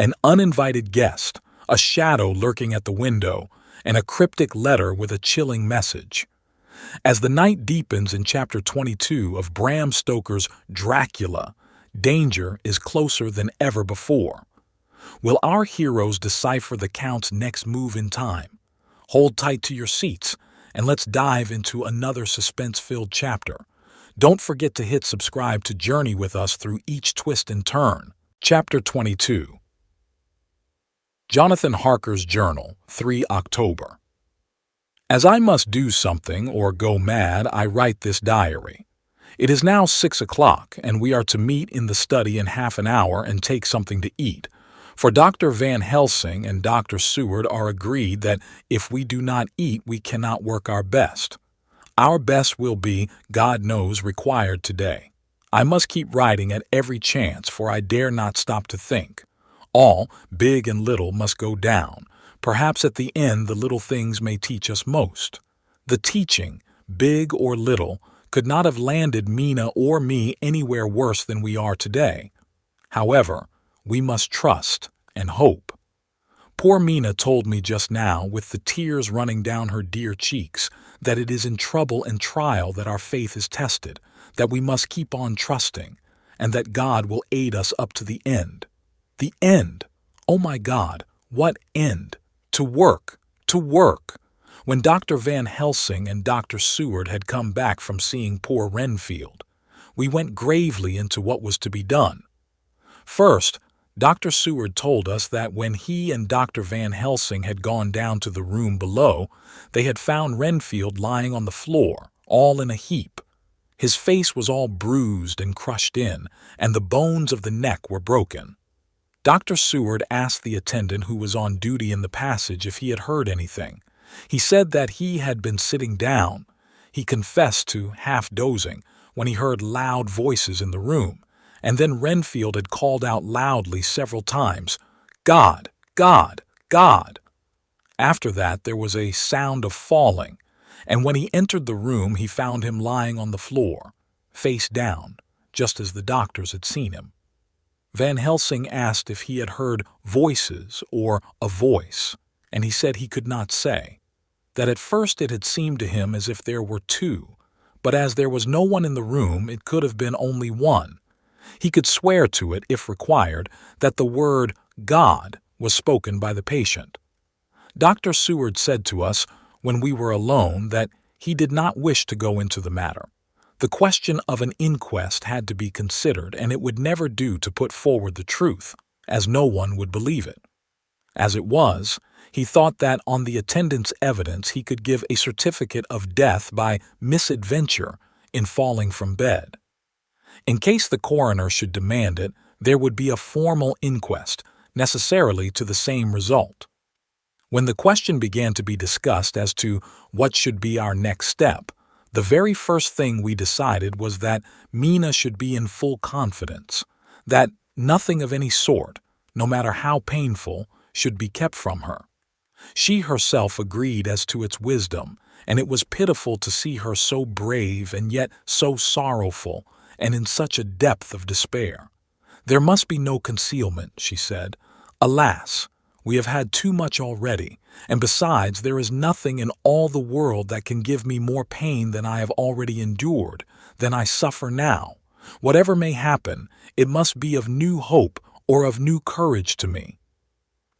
An uninvited guest, a shadow lurking at the window, and a cryptic letter with a chilling message. As the night deepens in Chapter 22 of Bram Stoker's Dracula, danger is closer than ever before. Will our heroes decipher the Count's next move in time? Hold tight to your seats, and let's dive into another suspense-filled chapter. Don't forget to hit subscribe to journey with us through each twist and turn. Chapter 22. Jonathan Harker's Journal, 3 October. As I must do something or go mad, I write this diary. It is now 6 o'clock, and we are to meet in the study in half an hour and take something to eat. For Dr. Van Helsing and Dr. Seward are agreed that if we do not eat, we cannot work our best. Our best will be, God knows, required today. I must keep writing at every chance, for I dare not stop to think. All, big and little, must go down. Perhaps at the end the little things may teach us most. The teaching, big or little, could not have landed Mina or me anywhere worse than we are today. However, we must trust and hope. Poor Mina told me just now, with the tears running down her dear cheeks, that it is in trouble and trial that our faith is tested, that we must keep on trusting, and that God will aid us up to the end. The end! Oh my God, what end? To work, to work! When Dr. Van Helsing and Dr. Seward had come back from seeing poor Renfield, we went gravely into what was to be done. First, Dr. Seward told us that when he and Dr. Van Helsing had gone down to the room below, they had found Renfield lying on the floor, all in a heap. His face was all bruised and crushed in, and the bones of the neck were broken. Dr. Seward asked the attendant who was on duty in the passage if he had heard anything. He said that he had been sitting down. He confessed to half-dozing when he heard loud voices in the room, and then Renfield had called out loudly several times, "God! God! God!" After that there was a sound of falling, and when he entered the room he found him lying on the floor, face down, just as the doctors had seen him. Van Helsing asked if he had heard voices or a voice, and he said he could not say. That at first it had seemed to him as if there were two, but as there was no one in the room, it could have been only one. He could swear to it, if required, that the word God was spoken by the patient. Dr. Seward said to us, when we were alone, that he did not wish to go into the matter. The question of an inquest had to be considered, and it would never do to put forward the truth, as no one would believe it. As it was, he thought that on the attendant's evidence he could give a certificate of death by misadventure in falling from bed. In case the coroner should demand it, there would be a formal inquest, necessarily to the same result. When the question began to be discussed as to what should be our next step, the very first thing we decided was that Mina should be in full confidence, that nothing of any sort, no matter how painful, should be kept from her. She herself agreed as to its wisdom, and it was pitiful to see her so brave and yet so sorrowful, and in such a depth of despair. There must be no concealment, she said. Alas, we have had too much already, and besides, there is nothing in all the world that can give me more pain than I have already endured, than I suffer now. Whatever may happen, it must be of new hope or of new courage to me.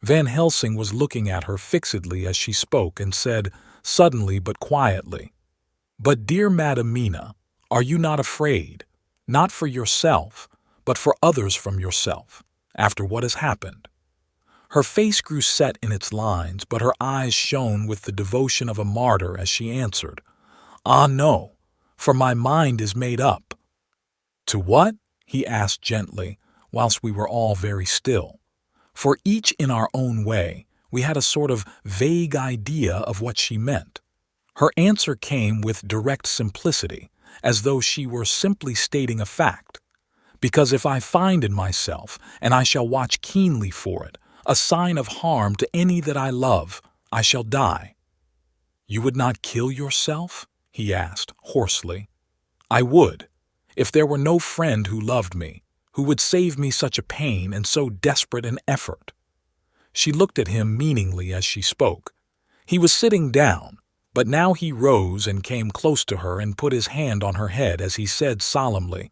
Van Helsing was looking at her fixedly as she spoke and said, suddenly but quietly, "But dear Madam Mina, are you not afraid? Not for yourself, but for others from yourself, after what has happened?" Her face grew set in its lines, but her eyes shone with the devotion of a martyr as she answered, "Ah, no, for my mind is made up." "To what?" he asked gently, whilst we were all very still. For each in our own way, we had a sort of vague idea of what she meant. Her answer came with direct simplicity, as though she were simply stating a fact. "Because if I find in myself, and I shall watch keenly for it, a sign of harm to any that I love, I shall die." "You would not kill yourself?" he asked, hoarsely. "I would, if there were no friend who loved me, Who would save me such a pain and so desperate an effort?" She looked at him meaningly as she spoke. He was sitting down, but now he rose and came close to her and put his hand on her head as he said solemnly,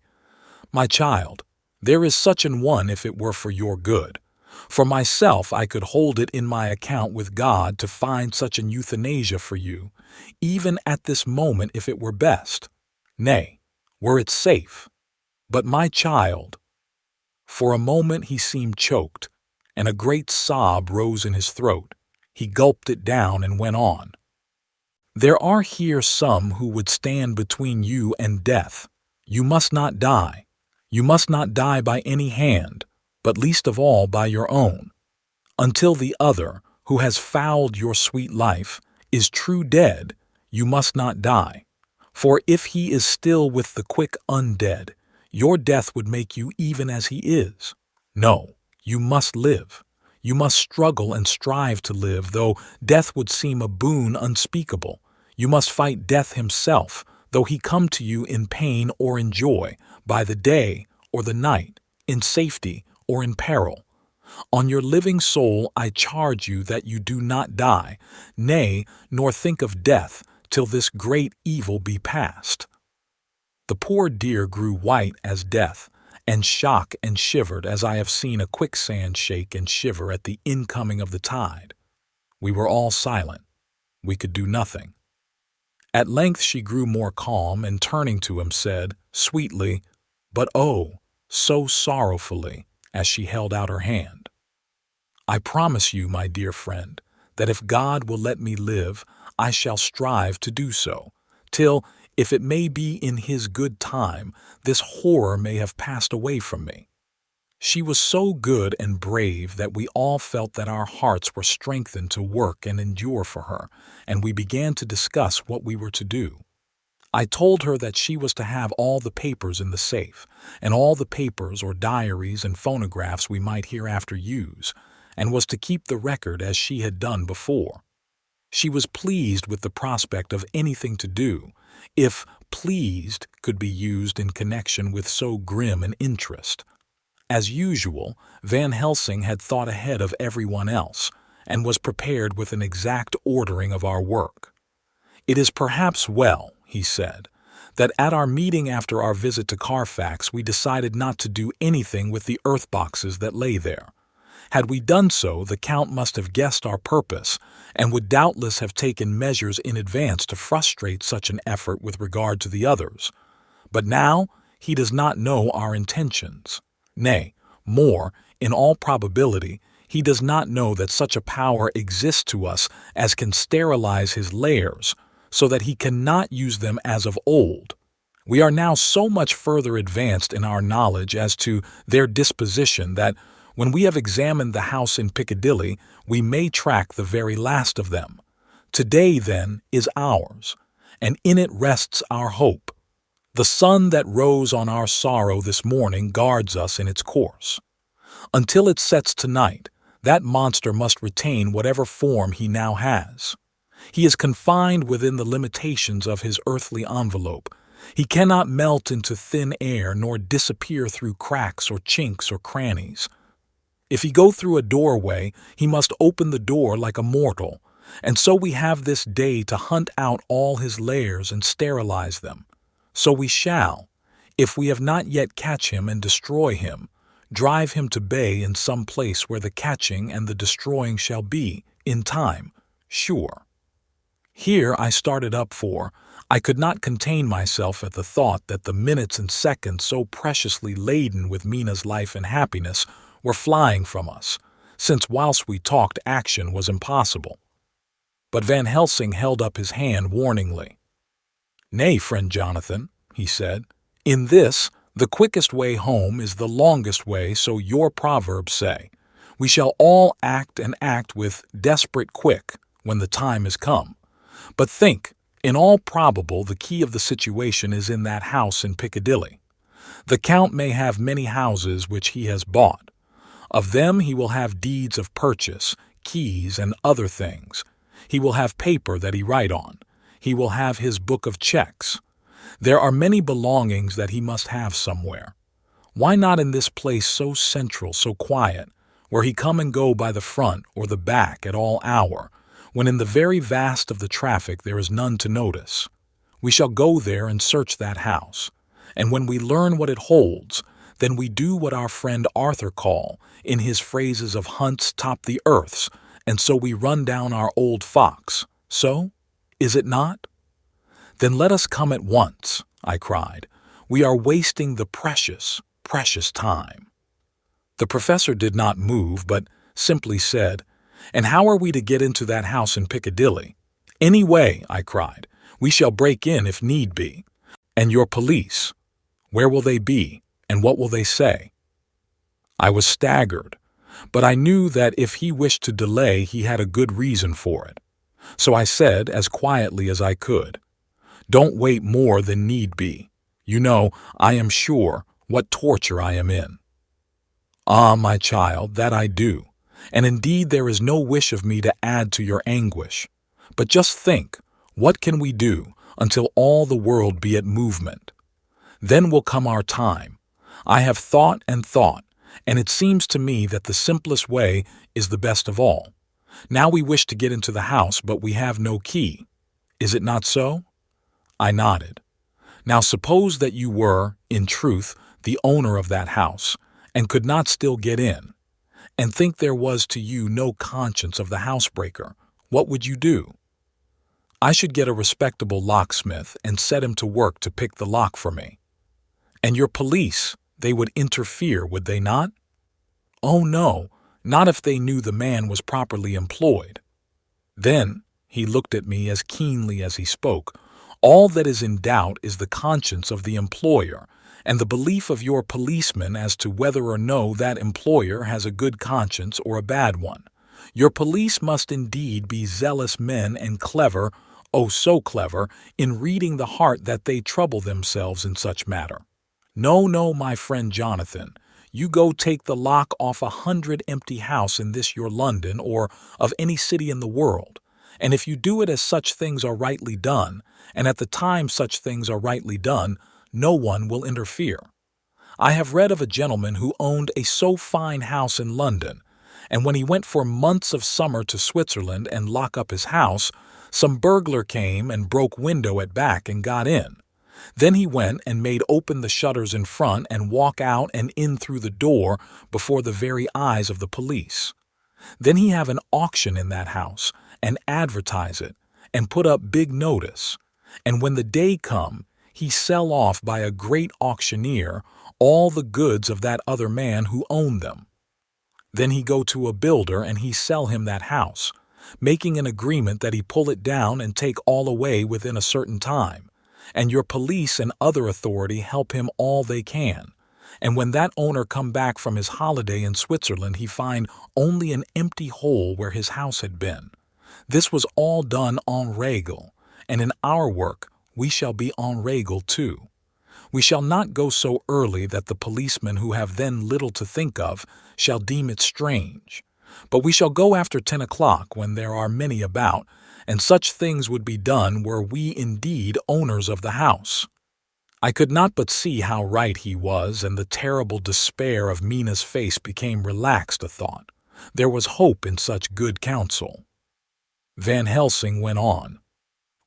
"My child, there is such an one if it were for your good. For myself, I could hold it in my account with God to find such an euthanasia for you, even at this moment if it were best. Nay, were it safe. But my child—" For a moment he seemed choked, and a great sob rose in his throat. He gulped it down and went on. "There are here some who would stand between you and death. You must not die. You must not die by any hand, but least of all by your own, until the other, who has fouled your sweet life, is true dead. You must not die. For if he is still with the quick undead, your death would make you even as he is. No, you must live. You must struggle and strive to live, though death would seem a boon unspeakable. You must fight death himself, though he come to you in pain or in joy, by the day or the night, in safety or in peril. On your living soul I charge you that you do not die, nay, nor think of death, till this great evil be past." The poor dear grew white as death, and shook and shivered as I have seen a quicksand shake and shiver at the incoming of the tide. We were all silent. We could do nothing. At length she grew more calm, and turning to him said, sweetly, but oh, so sorrowfully, as she held out her hand, "I promise you, my dear friend, that if God will let me live, I shall strive to do so, till, if it may be in his good time, this horror may have passed away from me." She was so good and brave that we all felt that our hearts were strengthened to work and endure for her, and we began to discuss what we were to do. I told her that she was to have all the papers in the safe, and all the papers or diaries and phonographs we might hereafter use, and was to keep the record as she had done before. She was pleased with the prospect of anything to do, if pleased could be used in connection with so grim an interest. As usual, Van Helsing had thought ahead of everyone else, and was prepared with an exact ordering of our work. "It is perhaps well," he said, "that at our meeting after our visit to Carfax we decided not to do anything with the earth boxes that lay there. Had we done so, the Count must have guessed our purpose, and would doubtless have taken measures in advance to frustrate such an effort with regard to the others. But now he does not know our intentions. Nay, more, in all probability, he does not know that such a power exists to us as can sterilize his lairs, so that he cannot use them as of old. We are now so much further advanced in our knowledge as to their disposition that, when we have examined the house in Piccadilly, we may track the very last of them. Today, then, is ours, and in it rests our hope. The sun that rose on our sorrow this morning guards us in its course. Until it sets tonight, that monster must retain whatever form he now has. He is confined within the limitations of his earthly envelope. He cannot melt into thin air nor disappear through cracks or chinks or crannies. If he go through a doorway, he must open the door like a mortal, and so we have this day to hunt out all his lairs and sterilize them. So we shall, if we have not yet catch him and destroy him, drive him to bay in some place where the catching and the destroying shall be, in time, sure. Here I started up, for I could not contain myself at the thought that the minutes and seconds so preciously laden with Mina's life and happiness were flying from us, since whilst we talked action was impossible. But Van Helsing held up his hand warningly. "Nay, friend Jonathan," he said, "in this, the quickest way home is the longest way, so your proverbs say. We shall all act and act with desperate quick when the time is come. But think, in all probable the key of the situation is in that house in Piccadilly. The Count may have many houses which he has bought. Of them he will have deeds of purchase, keys, and other things. He will have paper that he write on. He will have his book of checks. There are many belongings that he must have somewhere. Why not in this place so central, so quiet, where he come and go by the front or the back at all hour, when in the very vast of the traffic there is none to notice? We shall go there and search that house, and when we learn what it holds, then we do what our friend Arthur call, in his phrases of hunts top the earths, and so we run down our old fox. So, is it not? Then let us come at once, I cried. We are wasting the precious, precious time. The professor did not move, but simply said, "And how are we to get into that house in Piccadilly?" "Any way," I cried. "We shall break in if need be." "And your police? Where will they be, and what will they say?" I was staggered, but I knew that if he wished to delay he had a good reason for it. So I said, as quietly as I could, "Don't wait more than need be. You know, I am sure, what torture I am in." "Ah, my child, that I do, and indeed there is no wish of me to add to your anguish. But just think, what can we do until all the world be at movement? Then will come our time. I have thought, and it seems to me that the simplest way is the best of all. Now we wish to get into the house, but we have no key. Is it not so?" I nodded. "Now suppose that you were, in truth, the owner of that house, and could not still get in, and think there was to you no conscience of the housebreaker, what would you do?" "I should get a respectable locksmith and set him to work to pick the lock for me." "And your police, they would interfere, would they not?" "Oh no, not if they knew the man was properly employed." "Then," he looked at me as keenly as he spoke, "all that is in doubt is the conscience of the employer, and the belief of your policeman as to whether or no that employer has a good conscience or a bad one. Your police must indeed be zealous men and clever, oh so clever, in reading the heart that they trouble themselves in such matter. No, my friend Jonathan, you go take the lock off 100 empty house in this your London or of any city in the world, and if you do it as such things are rightly done, and at the time such things are rightly done, no one will interfere. I have read of a gentleman who owned a so fine house in London, and when he went for months of summer to Switzerland and lock up his house, some burglar came and broke window at back and got in. Then he went and made open the shutters in front and walk out and in through the door before the very eyes of the police. Then he have an auction in that house and advertise it and put up big notice, and when the day come, he sell off by a great auctioneer all the goods of that other man who owned them. Then he go to a builder and he sell him that house, making an agreement that he pull it down and take all away within a certain time, and your police and other authority help him all they can. And when that owner come back from his holiday in Switzerland, he find only an empty hole where his house had been. This was all done en règle, and in our work we shall be en règle too. We shall not go so early that the policemen who have then little to think of shall deem it strange, but we shall go after 10 o'clock when there are many about, and such things would be done were we indeed owners of the house." I could not but see how right he was, and the terrible despair of Mina's face became relaxed a thought. There was hope in such good counsel. Van Helsing went on.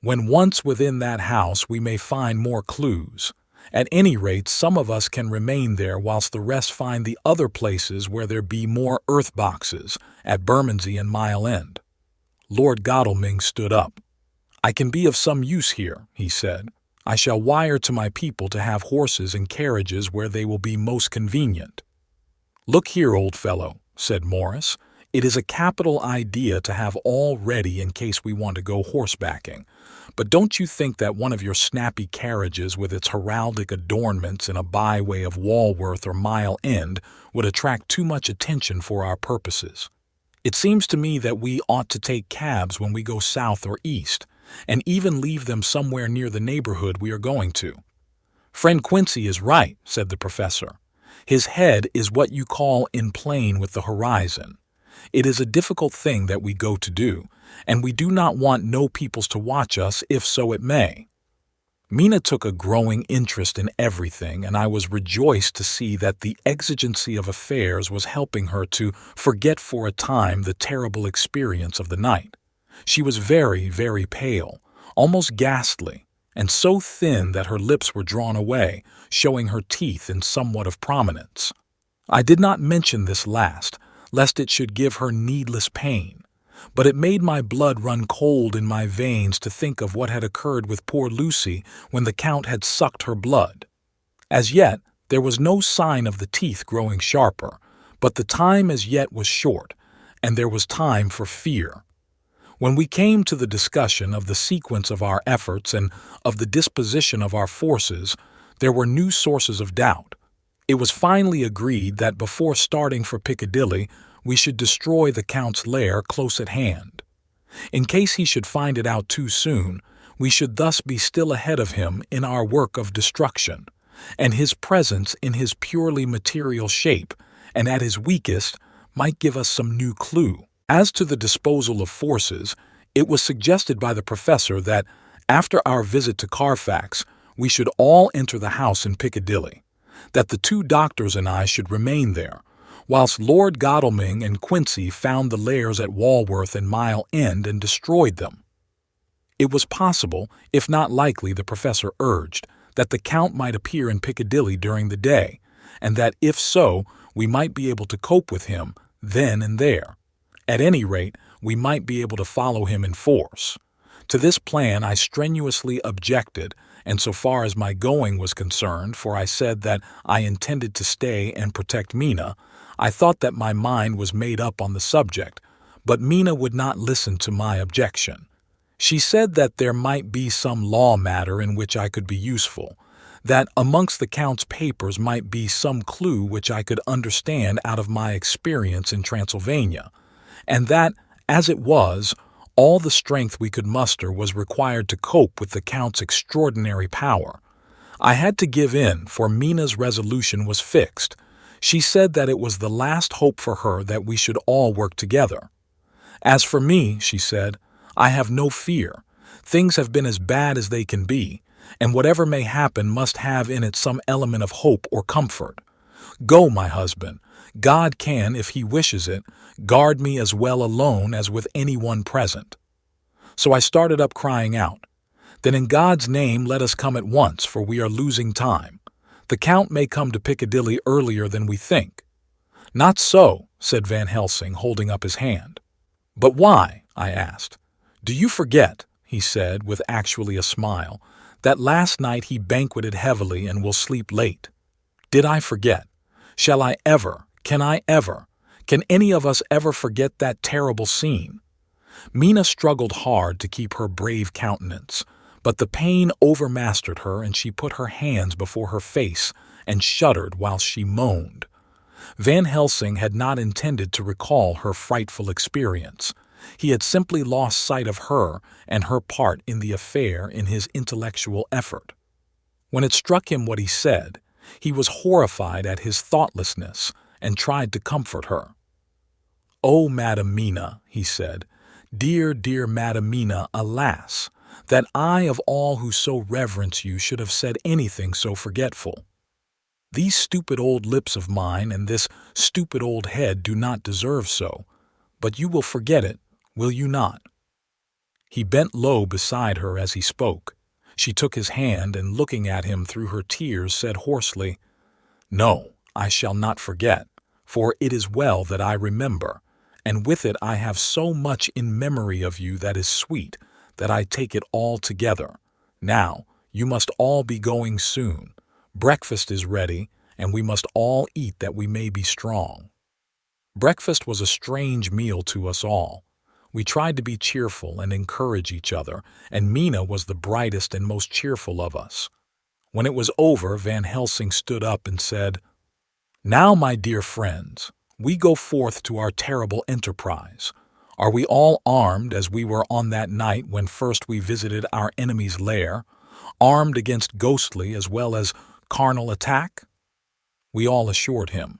"When once within that house we may find more clues. At any rate, some of us can remain there whilst the rest find the other places where there be more earth boxes, at Bermondsey and Mile End." Lord Godalming stood up. "I can be of some use here," he said. "I shall wire to my people to have horses and carriages where they will be most convenient." "Look here, old fellow," said Morris. "It is a capital idea to have all ready in case we want to go horsebacking. But don't you think that one of your snappy carriages with its heraldic adornments in a byway of Walworth or Mile End would attract too much attention for our purposes? It seems to me that we ought to take cabs when we go south or east, and even leave them somewhere near the neighborhood we are going to." "Friend Quincy is right," said the professor. "His head is what you call in plane with the horizon. It is a difficult thing that we go to do, and we do not want no peoples to watch us if so it may." Mina took a growing interest in everything, and I was rejoiced to see that the exigency of affairs was helping her to forget for a time the terrible experience of the night. She was very, very pale, almost ghastly, and so thin that her lips were drawn away, showing her teeth in somewhat of prominence. I did not mention this last, lest it should give her needless pain, but it made my blood run cold in my veins to think of what had occurred with poor Lucy when the Count had sucked her blood. As yet, there was no sign of the teeth growing sharper, but the time as yet was short, and there was time for fear. When we came to the discussion of the sequence of our efforts and of the disposition of our forces, there were new sources of doubt. It was finally agreed that before starting for Piccadilly, we should destroy the Count's lair close at hand. In case he should find it out too soon, we should thus be still ahead of him in our work of destruction, and his presence in his purely material shape, and at his weakest, might give us some new clue. As to the disposal of forces, it was suggested by the professor that, after our visit to Carfax, we should all enter the house in Piccadilly, that the two doctors and I should remain there, whilst Lord Godalming and Quincy found the lairs at Walworth and Mile End and destroyed them. It was possible, if not likely, the professor urged, that the Count might appear in Piccadilly during the day, and that if so, we might be able to cope with him then and there. At any rate, we might be able to follow him in force. To this plan I strenuously objected, and so far as my going was concerned, for I said that I intended to stay and protect Mina, I thought that my mind was made up on the subject, but Mina would not listen to my objection. She said that there might be some law matter in which I could be useful, that amongst the Count's papers might be some clue which I could understand out of my experience in Transylvania, and that, as it was, all the strength we could muster was required to cope with the Count's extraordinary power. I had to give in, for Mina's resolution was fixed. She said that it was the last hope for her that we should all work together. As for me, she said, I have no fear. Things have been as bad as they can be, and whatever may happen must have in it some element of hope or comfort. Go, my husband. God can, if he wishes it, guard me as well alone as with anyone present. So I started up crying out, Then in God's name let us come at once, for we are losing time. The Count may come to Piccadilly earlier than we think. Not so, said Van Helsing, holding up his hand. But why? I asked. Do you forget, he said, with actually a smile, that last night he banqueted heavily and will sleep late? Did I forget? Shall I ever? Can I ever? Can any of us ever forget that terrible scene? Mina struggled hard to keep her brave countenance, but the pain overmastered her and she put her hands before her face and shuddered whilst she moaned. Van Helsing had not intended to recall her frightful experience. He had simply lost sight of her and her part in the affair in his intellectual effort. When it struck him what he said, he was horrified at his thoughtlessness and tried to comfort her. "Oh, Madam Mina," he said, "dear, dear Madam Mina, alas, that I of all who so reverence you should have said anything so forgetful. These stupid old lips of mine and this stupid old head do not deserve so, but you will forget it, will you not?" He bent low beside her as he spoke. She took his hand and, looking at him through her tears, said hoarsely, "No, I shall not forget, for it is well that I remember, and with it I have so much in memory of you that is sweet, that I take it all together. Now, you must all be going soon. Breakfast is ready, and we must all eat that we may be strong." Breakfast was a strange meal to us all. We tried to be cheerful and encourage each other, and Mina was the brightest and most cheerful of us. When it was over, Van Helsing stood up and said, "Now, my dear friends, we go forth to our terrible enterprise. Are we all armed as we were on that night when first we visited our enemy's lair, armed against ghostly as well as carnal attack?" We all assured him.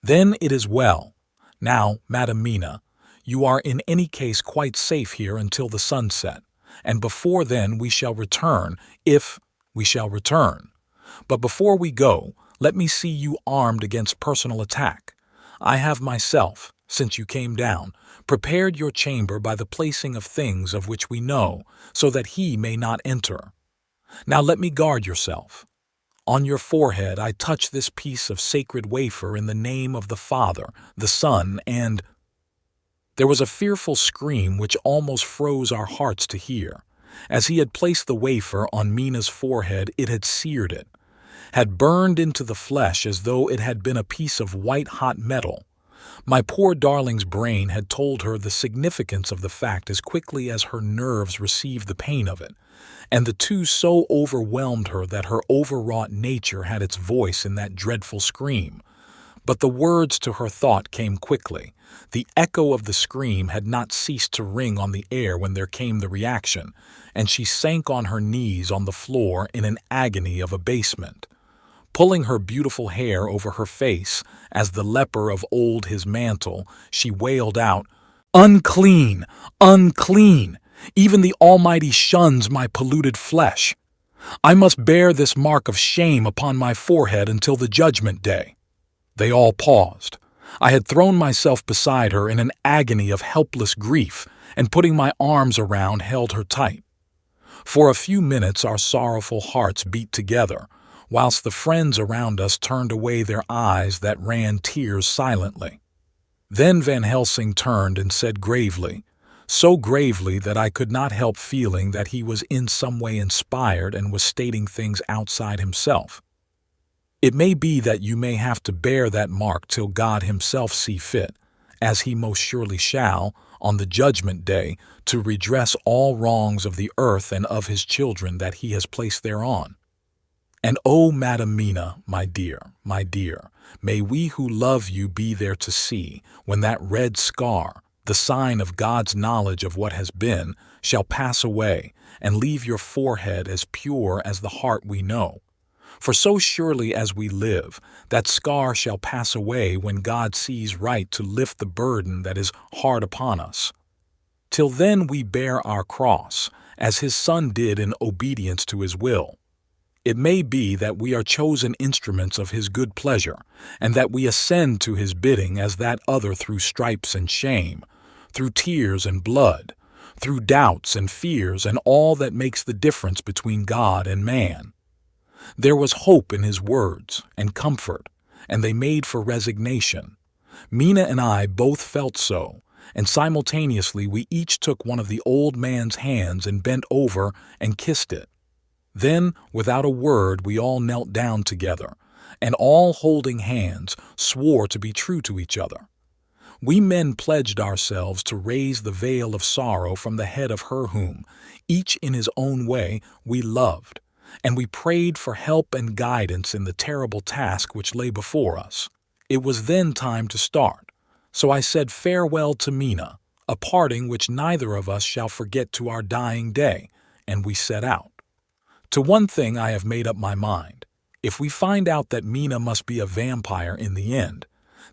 "Then it is well. Now, Madam Mina, you are in any case quite safe here until the sunset, and before then we shall return, if We shall return. But before we go, let me see you armed against personal attack. I have myself, since you came down, prepared your chamber by the placing of things of which we know, so that he may not enter. Now let me guard yourself. On your forehead I touch this piece of sacred wafer in the name of the Father, the Son, and—" There was a fearful scream which almost froze our hearts to hear. As he had placed the wafer on Mina's forehead, it had seared it, had burned into the flesh as though it had been a piece of white-hot metal. My poor darling's brain had told her the significance of the fact as quickly as her nerves received the pain of it, and the two so overwhelmed her that her overwrought nature had its voice in that dreadful scream. But the words to her thought came quickly. The echo of the scream had not ceased to ring on the air when there came the reaction, and she sank on her knees on the floor in an agony of abasement. Pulling her beautiful hair over her face, as the leper of old his mantle, she wailed out, "Unclean! Unclean! Even the Almighty shuns my polluted flesh. I must bear this mark of shame upon my forehead until the judgment day." They all paused. I had thrown myself beside her in an agony of helpless grief, and putting my arms around, held her tight. For a few minutes our sorrowful hearts beat together, whilst the friends around us turned away their eyes that ran tears silently. Then Van Helsing turned and said gravely, so gravely that I could not help feeling that he was in some way inspired and was stating things outside himself, "It may be that you may have to bear that mark till God himself see fit, as he most surely shall, on the judgment day, to redress all wrongs of the earth and of his children that he has placed thereon. And oh, Madam Mina, my dear, may we who love you be there to see, when that red scar, the sign of God's knowledge of what has been, shall pass away, and leave your forehead as pure as the heart we know. For so surely as we live, that scar shall pass away when God sees right to lift the burden that is hard upon us. Till then we bear our cross, as his Son did in obedience to his will. It may be that we are chosen instruments of his good pleasure, and that we ascend to his bidding as that other through stripes and shame, through tears and blood, through doubts and fears and all that makes the difference between God and man. There was hope in his words, and comfort, and they made for resignation. Mina and I both felt so, and simultaneously we each took one of the old man's hands and bent over and kissed it. Then, without a word, we all knelt down together, and all holding hands, swore to be true to each other. We men pledged ourselves to raise the veil of sorrow from the head of her whom, each in his own way, we loved, and we prayed for help and guidance in the terrible task which lay before us. It was then time to start, so I said farewell to Mina, a parting which neither of us shall forget to our dying day, and we set out. To one thing I have made up my mind. If we find out that Mina must be a vampire in the end,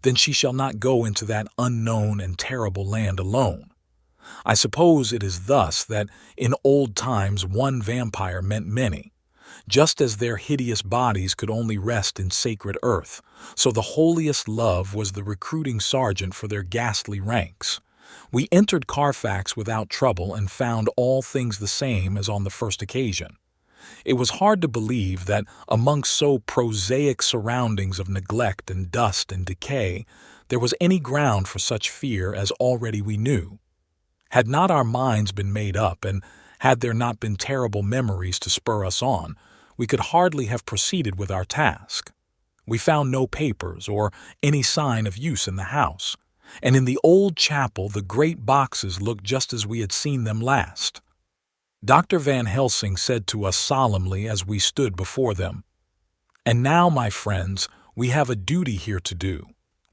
then she shall not go into that unknown and terrible land alone. I suppose it is thus that in old times one vampire meant many. Just as their hideous bodies could only rest in sacred earth, so the holiest love was the recruiting sergeant for their ghastly ranks. We entered Carfax without trouble and found all things the same as on the first occasion. It was hard to believe that amongst so prosaic surroundings of neglect and dust and decay, there was any ground for such fear as already we knew. Had not our minds been made up, and had there not been terrible memories to spur us on, we could hardly have proceeded with our task. We found no papers or any sign of use in the house, and in the old chapel the great boxes looked just as we had seen them last. Dr. Van Helsing said to us solemnly as we stood before them, "And now, my friends, we have a duty here to do.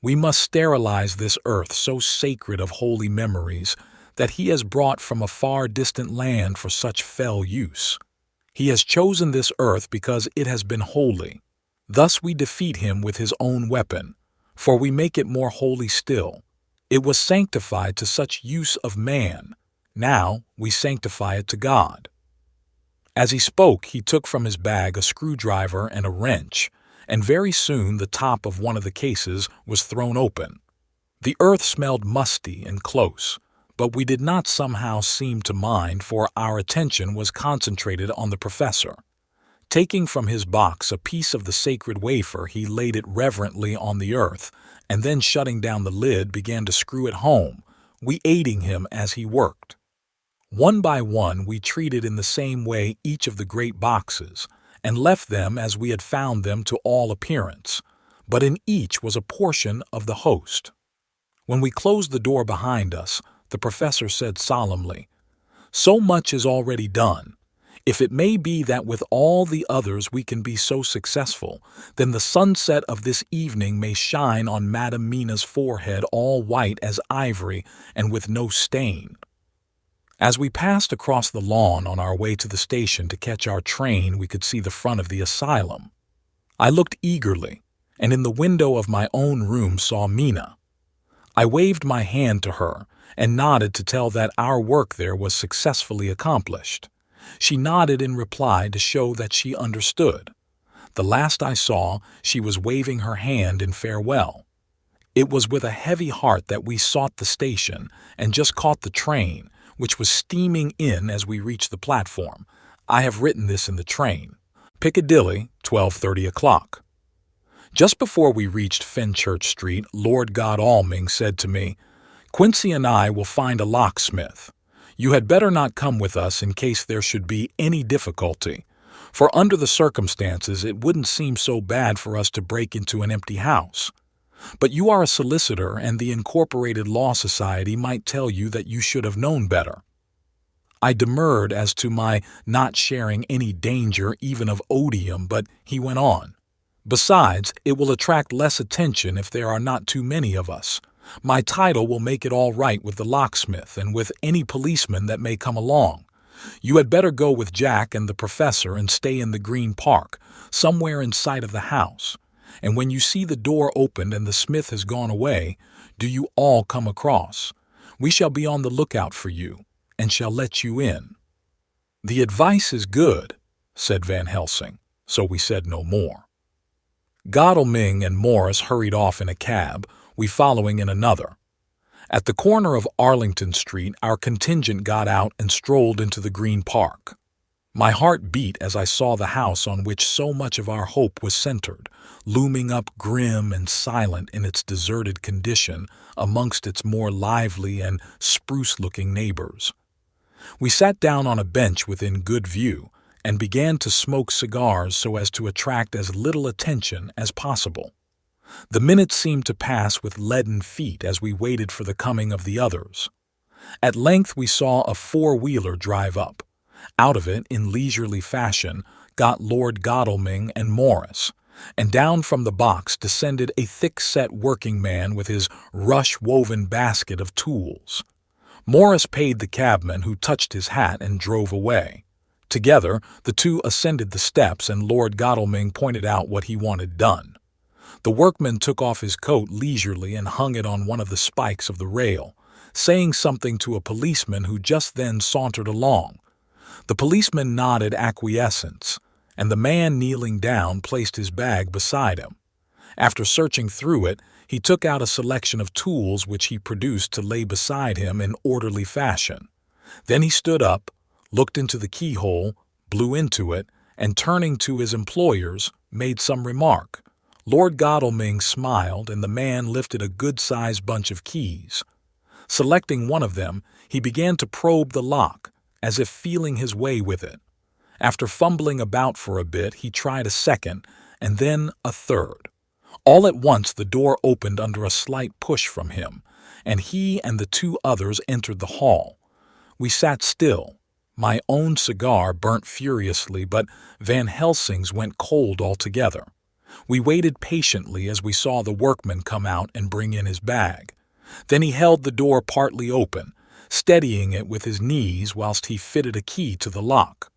We must sterilize this earth so sacred of holy memories that he has brought from a far distant land for such fell use. He has chosen this earth because it has been holy. Thus we defeat him with his own weapon, for we make it more holy still. It was sanctified to such use of man. Now we sanctify it to God." As he spoke, he took from his bag a screwdriver and a wrench, and very soon the top of one of the cases was thrown open. The earth smelled musty and close, but we did not somehow seem to mind, for our attention was concentrated on the professor. Taking from his box a piece of the sacred wafer, he laid it reverently on the earth, and then shutting down the lid began to screw it home, we aiding him as he worked. One by one we treated in the same way each of the great boxes, and left them as we had found them to all appearance, but in each was a portion of the host. When we closed the door behind us, the professor said solemnly, "So much is already done. If it may be that with all the others we can be so successful, then the sunset of this evening may shine on Madam Mina's forehead all white as ivory and with no stain." As we passed across the lawn on our way to the station to catch our train, we could see the front of the asylum. I looked eagerly, and in the window of my own room saw Mina. I waved my hand to her and nodded to tell that our work there was successfully accomplished. She nodded in reply to show that she understood. The last I saw, she was waving her hand in farewell. It was with a heavy heart that we sought the station and just caught the train, which was steaming in as we reached the platform. I have written this in the train. Piccadilly, 12:30 o'clock. Just before we reached Fenchurch Street, Lord Godalming said to me, "Quincy and I will find a locksmith. You had better not come with us in case there should be any difficulty, for under the circumstances it wouldn't seem so bad for us to break into an empty house. But you are a solicitor, and the Incorporated Law Society might tell you that you should have known better." I demurred as to my not sharing any danger even of odium, but he went on. "Besides, it will attract less attention if there are not too many of us. My title will make it all right with the locksmith and with any policeman that may come along. You had better go with Jack and the professor and stay in the Green Park, somewhere in sight of the house. And when you see the door opened and the smith has gone away, do you all come across. We shall be on the lookout for you, and shall let you in." "The advice is good," said Van Helsing, so we said no more. Godalming and Morris hurried off in a cab, we following in another. At the corner of Arlington Street, our contingent got out and strolled into the Green Park. My heart beat as I saw the house on which so much of our hope was centered, looming up grim and silent in its deserted condition amongst its more lively and spruce-looking neighbors. We sat down on a bench within good view and began to smoke cigars so as to attract as little attention as possible. The minutes seemed to pass with leaden feet as we waited for the coming of the others. At length we saw a four-wheeler drive up. Out of it, in leisurely fashion, got Lord Godalming and Morris, and down from the box descended a thick-set working man with his rush-woven basket of tools. Morris paid the cabman, who touched his hat and drove away. Together, the two ascended the steps, and Lord Godalming pointed out what he wanted done. The workman took off his coat leisurely and hung it on one of the spikes of the rail, saying something to a policeman who just then sauntered along. The policeman nodded acquiescence, and the man kneeling down placed his bag beside him. After searching through it, he took out a selection of tools which he produced to lay beside him in orderly fashion. Then he stood up, looked into the keyhole, blew into it, and turning to his employers, made some remark. Lord Godalming smiled, and the man lifted a good-sized bunch of keys. Selecting one of them, he began to probe the lock, as if feeling his way with it. After fumbling about for a bit, he tried a second, and then a third. All at once the door opened under a slight push from him, and he and the two others entered the hall. We sat still. My own cigar burnt furiously, but Van Helsing's went cold altogether. We waited patiently as we saw the workman come out and bring in his bag. Then he held the door partly open, steadying it with his knees whilst he fitted a key to the lock.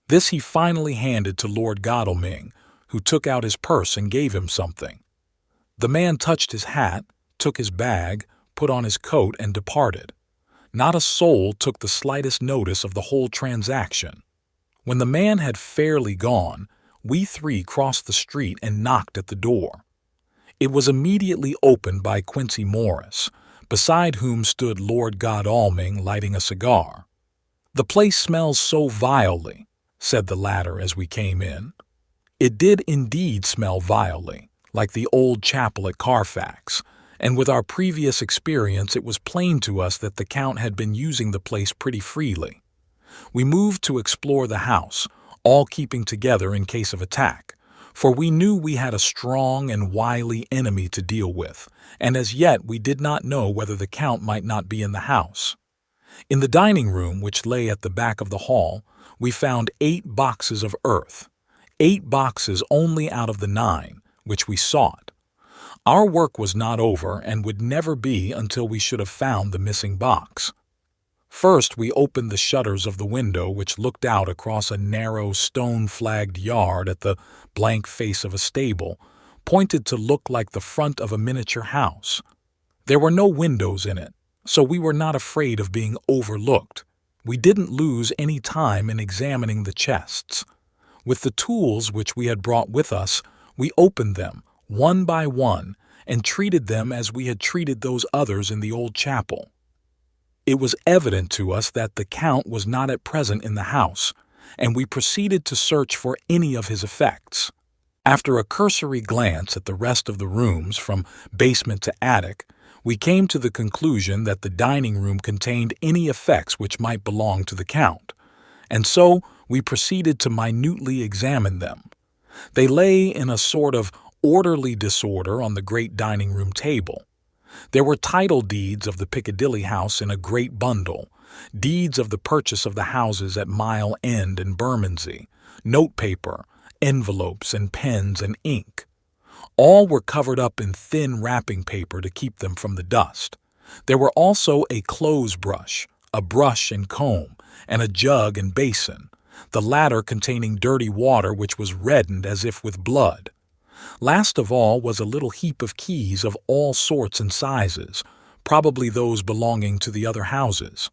This he finally handed to Lord Godalming, who took out his purse and gave him something. The man touched his hat, took his bag, put on his coat, and departed. Not a soul took the slightest notice of the whole transaction. When the man had fairly gone, we three crossed the street and knocked at the door. It was immediately opened by Quincy Morris, beside whom stood Lord Godalming lighting a cigar. "The place smells so vilely," said the latter as we came in. It did indeed smell vilely, like the old chapel at Carfax, and with our previous experience it was plain to us that the Count had been using the place pretty freely. We moved to explore the house, all keeping together in case of attack, for we knew we had a strong and wily enemy to deal with, and as yet we did not know whether the Count might not be in the house. In the dining room, which lay at the back of the hall, we found 8 boxes of earth, 8 boxes only out of the 9, which we sought. Our work was not over and would never be until we should have found the missing box. First, we opened the shutters of the window which looked out across a narrow stone-flagged yard at the blank face of a stable, pointed to look like the front of a miniature house. There were no windows in it, so we were not afraid of being overlooked. We didn't lose any time in examining the chests. With the tools which we had brought with us, we opened them, one by one, and treated them as we had treated those others in the old chapel. It was evident to us that the Count was not at present in the house, and we proceeded to search for any of his effects. After a cursory glance at the rest of the rooms, from basement to attic, we came to the conclusion that the dining room contained any effects which might belong to the Count, and so we proceeded to minutely examine them. They lay in a sort of orderly disorder on the great dining room table. There were title deeds of the Piccadilly house in a great bundle, deeds of the purchase of the houses at Mile End and Bermondsey, notepaper, envelopes and pens and ink. All were covered up in thin wrapping paper to keep them from the dust. There were also a clothes brush, a brush and comb, and a jug and basin, the latter containing dirty water which was reddened as if with blood. Last of all was a little heap of keys of all sorts and sizes, probably those belonging to the other houses.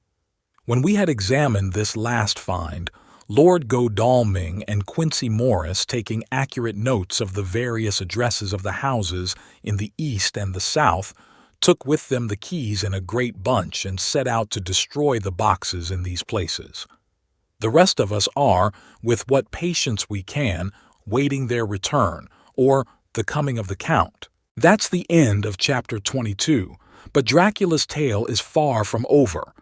When we had examined this last find, Lord Godalming and Quincy Morris, taking accurate notes of the various addresses of the houses in the east and the south, took with them the keys in a great bunch and set out to destroy the boxes in these places. The rest of us are, with what patience we can, waiting their return, or the coming of the Count. That's the end of chapter 22, but Dracula's tale is far from over.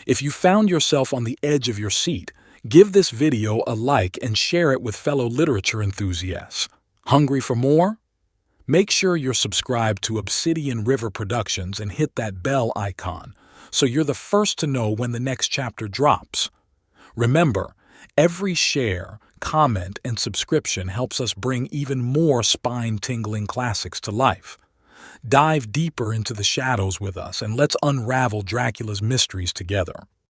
If you found yourself on the edge of your seat, give this video a like and share it with fellow literature enthusiasts. Hungry for more? Make sure you're subscribed to Obsidian River Productions and hit that bell icon so you're the first to know when the next chapter drops. Remember, every share, comment, and subscription helps us bring even more spine-tingling classics to life. Dive deeper into the shadows with us and let's unravel Dracula's mysteries together.